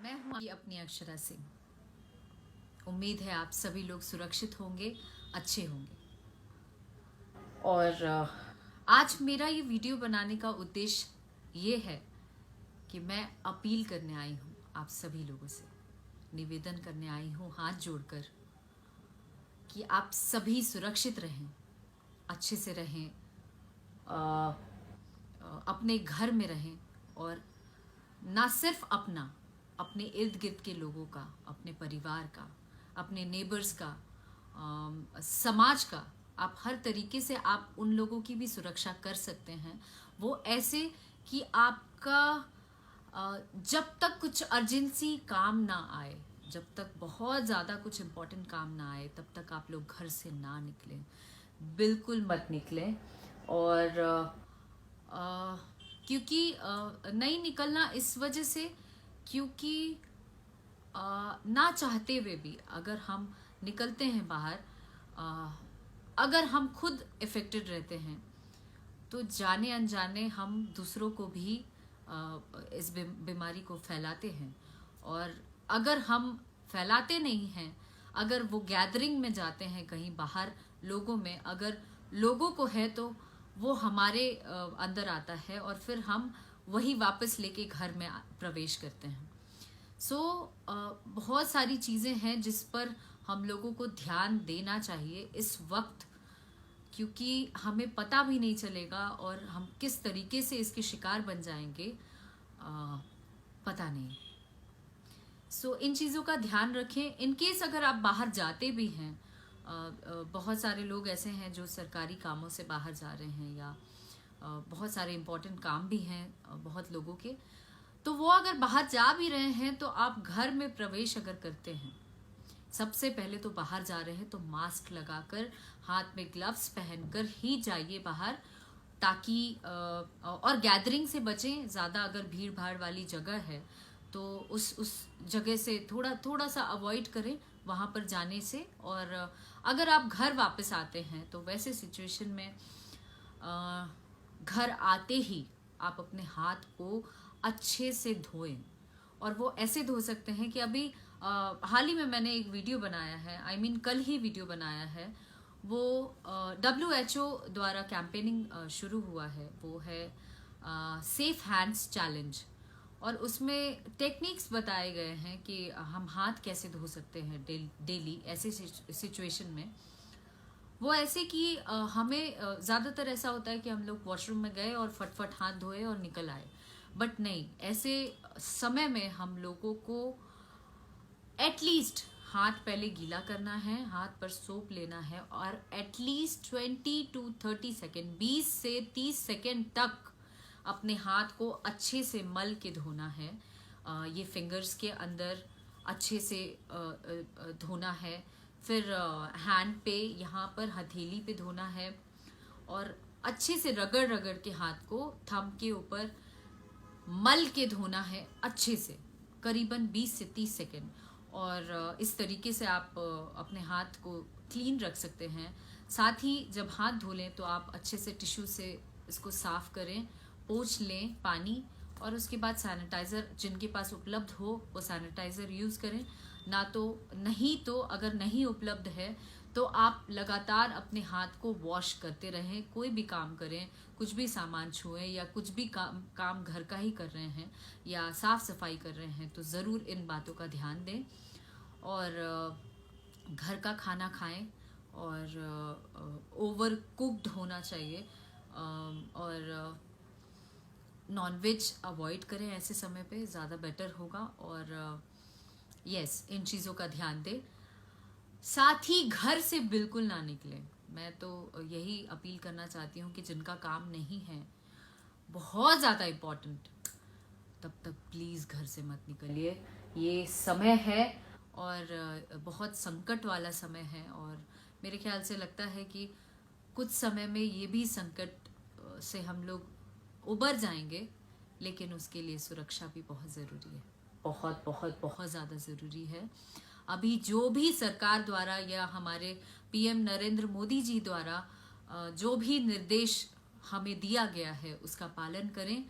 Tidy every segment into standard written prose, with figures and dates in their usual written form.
मैं हूँ अपनी अक्षरा सिंह। उम्मीद है आप सभी लोग सुरक्षित होंगे, अच्छे होंगे। और आज मेरा ये वीडियो बनाने का उद्देश्य ये है कि मैं अपील करने आई हूँ आप सभी लोगों से, निवेदन करने आई हूँ हाथ जोड़कर कि आप सभी सुरक्षित रहें, अच्छे से रहें, अपने घर में रहें और ना सिर्फ अपने इर्द गिर्द के लोगों का, अपने परिवार का, अपने नेबर्स का, समाज का, आप हर तरीके से आप उन लोगों की भी सुरक्षा कर सकते हैं। वो ऐसे कि आपका जब तक कुछ अर्जेंसी काम ना आए, जब तक बहुत ज़्यादा कुछ इम्पोर्टेंट काम ना आए, तब तक आप लोग घर से ना निकलें, बिल्कुल मत निकलें। और क्योंकि नहीं निकलना इस वजह से, क्योंकि ना चाहते हुए भी अगर हम निकलते हैं बाहर, अगर हम खुद इफेक्टेड रहते हैं तो जाने अनजाने हम दूसरों को भी इस बीमारी को फैलाते हैं। और अगर हम फैलाते नहीं हैं, अगर वो गैदरिंग में जाते हैं कहीं बाहर लोगों में, अगर लोगों को है तो वो हमारे अंदर आता है और फिर हम वही वापस लेके घर में प्रवेश करते हैं। बहुत सारी चीज़ें हैं जिस पर हम लोगों को ध्यान देना चाहिए इस वक्त, क्योंकि हमें पता भी नहीं चलेगा और हम किस तरीके से इसके शिकार बन जाएंगे, पता नहीं। इन चीज़ों का ध्यान रखें। इन केस अगर आप बाहर जाते भी हैं, बहुत सारे लोग ऐसे हैं जो सरकारी कामों से बाहर जा रहे हैं, या बहुत सारे इम्पोर्टेंट काम भी हैं बहुत लोगों के, तो वो अगर बाहर जा भी रहे हैं तो आप घर में प्रवेश अगर करते हैं, सबसे पहले तो बाहर जा रहे हैं तो मास्क लगाकर, हाथ में ग्लव्स पहनकर ही जाइए बाहर, ताकि और गैदरिंग से बचें। ज़्यादा अगर भीड़ भाड़ वाली जगह है तो उस जगह से थोड़ा सा अवॉइड करें वहाँ पर जाने से। और अगर आप घर वापस आते हैं तो वैसे सिचुएशन में घर आते ही आप अपने हाथ को अच्छे से धोएं। और वो ऐसे धो सकते हैं कि अभी हाल ही में मैंने एक वीडियो बनाया है, कल ही वीडियो बनाया है। वो WHO द्वारा कैंपेनिंग शुरू हुआ है, वो है सेफ हैंड्स चैलेंज। और उसमें टेक्निक्स बताए गए हैं कि हम हाथ कैसे धो सकते हैं डेली ऐसे सिचुएशन में। वो ऐसे कि हमें ज़्यादातर ऐसा होता है कि हम लोग वॉशरूम में गए और फटफट हाथ धोए और निकल आए, बट नहीं, ऐसे समय में हम लोगों को एटलीस्ट हाथ पहले गीला करना है, हाथ पर सोप लेना है और एटलीस्ट 20 to 30 सेकेंड, 20 से 30 सेकेंड तक अपने हाथ को अच्छे से मल के धोना है। ये फिंगर्स के अंदर अच्छे से धोना है, फिर हैंड पे, यहाँ पर हथेली पे धोना है और अच्छे से रगड़ रगड़ के हाथ को थंब के ऊपर मल के धोना है अच्छे से, करीबन 20 से 30 सेकेंड। और इस तरीके से आप अपने हाथ को क्लीन रख सकते हैं। साथ ही जब हाथ धो लें तो आप अच्छे से टिश्यू से इसको साफ करें, पोंछ लें पानी, और उसके बाद सैनिटाइज़र जिनके पास उपलब्ध हो वो सैनिटाइज़र यूज़ करें। नहीं तो अगर नहीं उपलब्ध है तो आप लगातार अपने हाथ को वॉश करते रहें। कोई भी काम करें, कुछ भी सामान छुएं या कुछ भी काम घर का ही कर रहे हैं या साफ सफाई कर रहे हैं तो ज़रूर इन बातों का ध्यान दें। और घर का खाना खाएं और ओवर कुक्ड होना चाहिए, और नॉनवेज अवॉइड करें ऐसे समय पे, ज़्यादा बेटर होगा। और यस, इन चीज़ों का ध्यान दें। साथ ही घर से बिल्कुल ना निकलें। मैं तो यही अपील करना चाहती हूँ कि जिनका काम नहीं है, बहुत ज़्यादा इम्पोर्टेंट, तब तक प्लीज़ घर से मत निकलिए। ये समय है और बहुत संकट वाला समय है, और मेरे ख्याल से लगता है कि कुछ समय में ये भी संकट से हम लोग उबर जाएंगे, लेकिन उसके लिए सुरक्षा भी बहुत ज़रूरी है, बहुत बहुत बहुत ज़्यादा ज़रूरी है। अभी जो भी सरकार द्वारा या हमारे PM नरेंद्र मोदी जी द्वारा जो भी निर्देश हमें दिया गया है उसका पालन करें।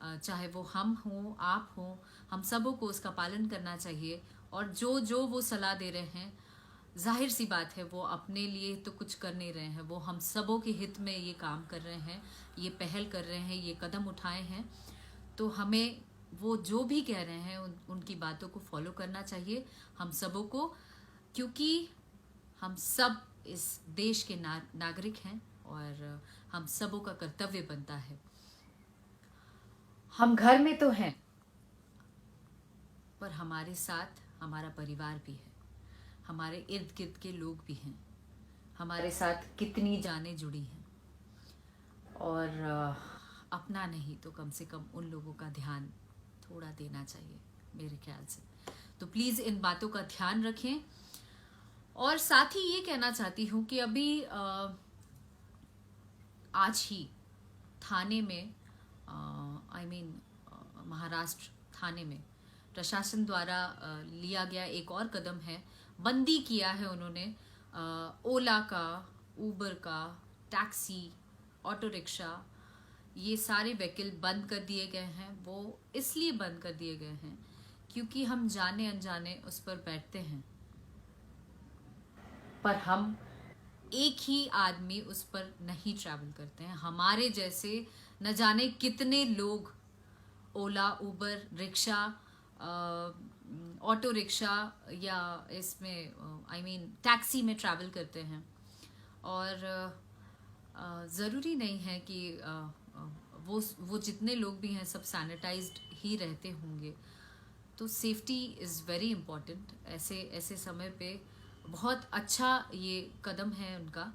चाहे वो हम हों, आप हों, हम सबों को उसका पालन करना चाहिए। और जो जो वो सलाह दे रहे हैं, जाहिर सी बात है वो अपने लिए तो कुछ कर नहीं रहे हैं, वो हम सबों के हित में ये काम कर रहे हैं, ये पहल कर रहे हैं, ये कदम उठाए हैं। तो हमें वो जो भी कह रहे हैं उनकी बातों को फॉलो करना चाहिए हम सबों को, क्योंकि हम सब इस देश के नागरिक हैं और हम सबों का कर्तव्य बनता है। हम घर में तो हैं, पर हमारे साथ हमारा परिवार भी है, हमारे इर्द गिर्द के लोग भी हैं, हमारे साथ कितनी जानें जुड़ी हैं। और अपना नहीं तो कम से कम उन लोगों का ध्यान थोड़ा देना चाहिए मेरे ख्याल से। तो प्लीज़ इन बातों का ध्यान रखें। और साथ ही ये कहना चाहती हूँ कि अभी आज ही थाने में महाराष्ट्र थाने में प्रशासन द्वारा लिया गया एक और कदम है। बंदी किया है उन्होंने ओला का, उबर का, टैक्सी, ऑटो रिक्शा, ये सारे व्हीकल बंद कर दिए गए हैं। वो इसलिए बंद कर दिए गए हैं क्योंकि हम जाने अनजाने उस पर बैठते हैं, पर हम एक ही आदमी उस पर नहीं ट्रैवल करते हैं। हमारे जैसे न जाने कितने लोग ओला, उबर, रिक्शा, ऑटो रिक्शा या इसमें टैक्सी में ट्रैवल करते हैं। और ज़रूरी नहीं है कि वो जितने लोग भी हैं सब सैनिटाइज्ड ही रहते होंगे। तो सेफ्टी इज़ वेरी इम्पॉर्टेंट। ऐसे समय पे बहुत अच्छा ये कदम है उनका।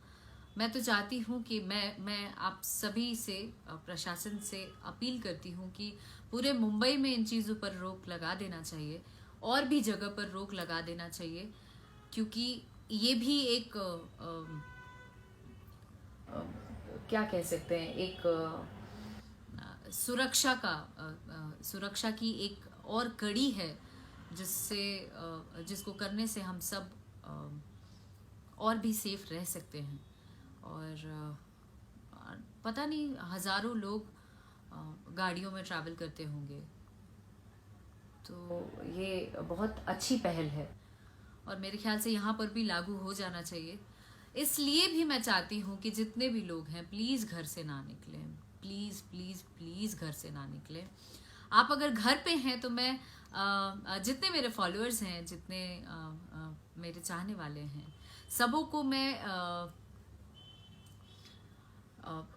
मैं तो चाहती हूँ कि मैं आप सभी से, प्रशासन से अपील करती हूँ कि पूरे मुंबई में इन चीज़ों पर रोक लगा देना चाहिए और भी जगह पर रोक लगा देना चाहिए, क्योंकि ये भी एक क्या कह सकते हैं, एक सुरक्षा की एक और कड़ी है जिसको करने से हम सब और भी सेफ रह सकते हैं। और पता नहीं हजारों लोग गाड़ियों में ट्रैवल करते होंगे, तो ये बहुत अच्छी पहल है और मेरे ख्याल से यहाँ पर भी लागू हो जाना चाहिए। इसलिए भी मैं चाहती हूँ कि जितने भी लोग हैं प्लीज़ घर से ना निकलें, प्लीज़ प्लीज़ प्लीज़ घर से ना निकलें। आप अगर घर पे हैं तो मैं जितने मेरे फॉलोअर्स हैं, जितने मेरे चाहने वाले हैं, सबों को मैं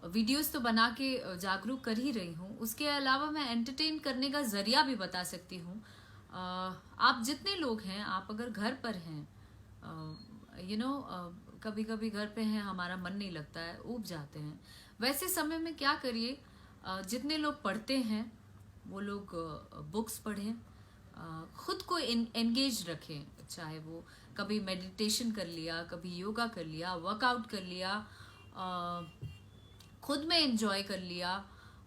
वीडियोस तो बना के जागरूक कर ही रही हूँ। उसके अलावा मैं एंटरटेन करने का ज़रिया भी बता सकती हूँ। आप जितने लोग हैं, आप अगर घर पर हैं, कभी कभी घर पे हैं, हमारा मन नहीं लगता है, ऊब जाते हैं, वैसे समय में क्या करिए, जितने लोग पढ़ते हैं वो लोग बुक्स पढ़ें, खुद को एंगेज रखें। चाहे वो कभी मेडिटेशन कर लिया, कभी योगा कर लिया, वर्कआउट कर लिया, खुद में एंजॉय कर लिया।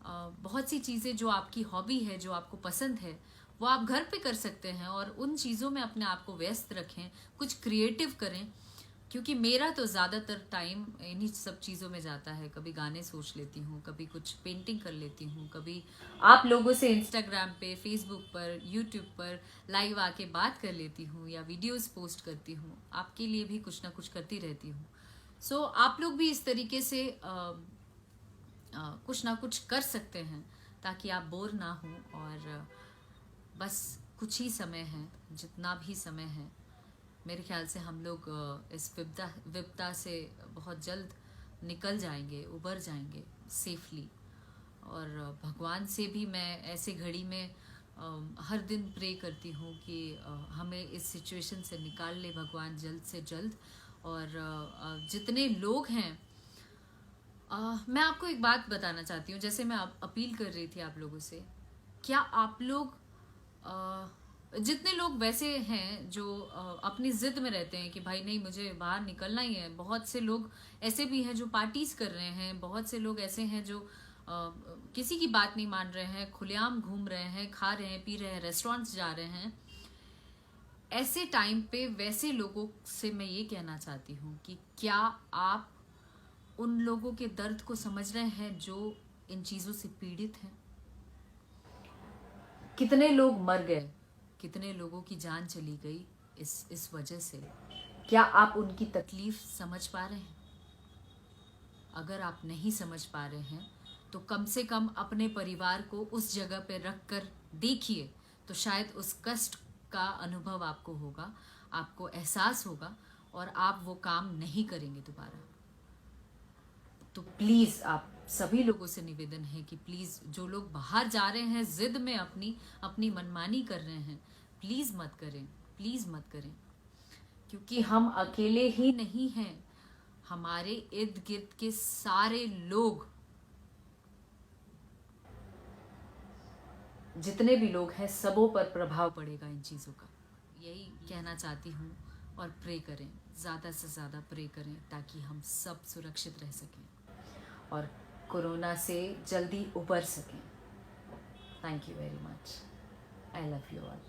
बहुत सी चीज़ें जो आपकी हॉबी है, जो आपको पसंद है, वो आप घर पे कर सकते हैं और उन चीज़ों में अपने आप को व्यस्त रखें, कुछ क्रिएटिव करें। क्योंकि मेरा तो ज़्यादातर टाइम इन्हीं सब चीज़ों में जाता है। कभी गाने सोच लेती हूँ, कभी कुछ पेंटिंग कर लेती हूँ, कभी आप लोगों से इंस्टाग्राम पे, फेसबुक पर, यूट्यूब पर लाइव आके बात कर लेती हूँ या वीडियोस पोस्ट करती हूँ। आपके लिए भी कुछ ना कुछ करती रहती हूँ। सो आप लोग भी इस तरीके से कुछ ना कुछ कर सकते हैं ताकि आप बोर ना हो। और बस कुछ ही समय है, जितना भी समय है, मेरे ख्याल से हम लोग इस विपदा से बहुत जल्द निकल जाएंगे, उबर जाएंगे सेफली। और भगवान से भी मैं ऐसे घड़ी में हर दिन प्रे करती हूँ कि हमें इस सिचुएशन से निकाल ले भगवान जल्द से जल्द। और जितने लोग हैं, मैं आपको एक बात बताना चाहती हूँ। जैसे मैं अपील कर रही थी आप लोगों से, क्या आप लोग जितने लोग वैसे हैं जो अपनी जिद में रहते हैं कि भाई नहीं, मुझे बाहर निकलना ही है। बहुत से लोग ऐसे भी हैं जो पार्टीज कर रहे हैं, बहुत से लोग ऐसे हैं जो किसी की बात नहीं मान रहे हैं, खुलेआम घूम रहे हैं, खा रहे हैं, पी रहे हैं, रेस्टोरेंट्स जा रहे हैं। ऐसे टाइम पे वैसे लोगों से मैं ये कहना चाहती हूँ कि क्या आप उन लोगों के दर्द को समझ रहे हैं जो इन चीज़ों से पीड़ित हैं? कितने लोग मर गए, कितने लोगों की जान चली गई इस वजह से। क्या आप उनकी तकलीफ समझ पा रहे हैं? अगर आप नहीं समझ पा रहे हैं तो कम से कम अपने परिवार को उस जगह पे रख कर देखिए, तो शायद उस कष्ट का अनुभव आपको होगा, आपको एहसास होगा और आप वो काम नहीं करेंगे दोबारा। तो प्लीज़ आप सभी लोगों से निवेदन है कि प्लीज़ जो लोग बाहर जा रहे हैं जिद में अपनी मनमानी कर रहे हैं, प्लीज़ मत करें, प्लीज़ मत करें, क्योंकि हम अकेले ही नहीं हैं, हमारे इर्द गिर्द के सारे लोग, जितने भी लोग हैं, सबों पर प्रभाव पड़ेगा इन चीज़ों का। यही कहना चाहती हूँ। और प्रे करें, ज़्यादा से ज़्यादा प्रे करें ताकि हम सब सुरक्षित रह सकें और कोरोना से जल्दी उबर सकें। Thank you very much. I love you all.